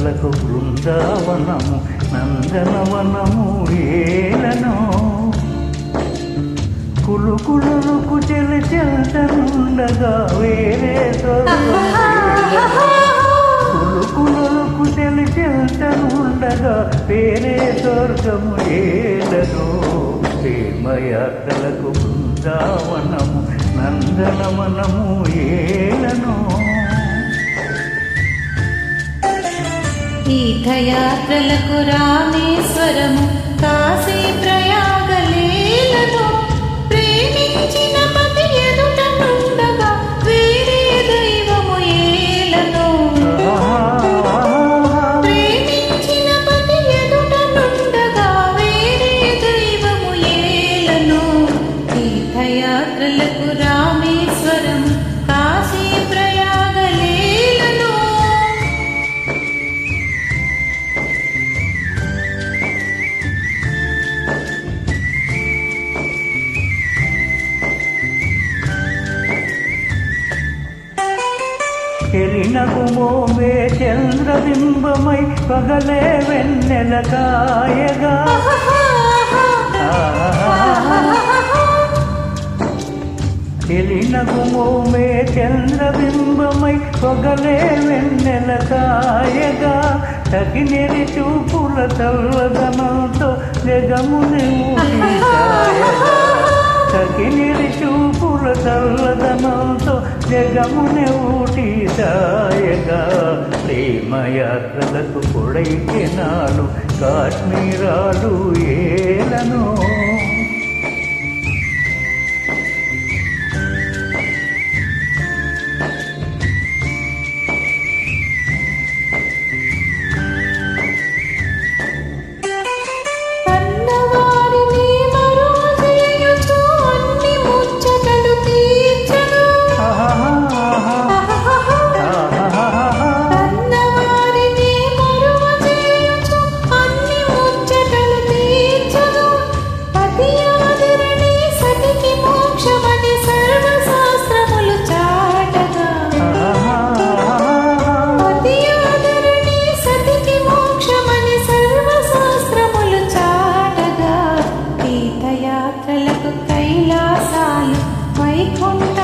తీర్థయాత్రలకు బృందావనము నందనవనము ఏలను కులుకులకు చెలి చెల్తనుండగా వేరే కులుకులకు చెలి చెల్తనుండగా వేరే స్వర్గము ఏలను ప్రేమయాత్రలకు బృందావనము నందనవనము ఏలను తీర్థయాత్రలకు రామేశ్వరము కాశీ ప్రయాగలేలను ప్రేమించిన పతి ఎదుట నుండగా వేరే దైవము ఏలను ప్రేమించిన పతి ఎదుట నుండగా వేరే దైవము ఏలను తీర్థయాత్రలకు రామేశ్వరము కాశీ ప్రయాగలేలను చెలినగుమోమే చంద్రబింబమై పగలే వెన్నెల కాయగా చెలినగుమోమే చంద్రబింబమై పగలే వెన్నెల కాయగా తగినెరి చూపుల తల్లదనంతో జగముని ఊహించాయగా తగినెరి చూపుల తల్లదనంతో జగముని ఊటి సాయగా ప్రేమయాత్రలకు కొడైకెనాలు కాశ్మీరాలు ఏలను యాత్రలకు కైలాసాలు వైకుంఠ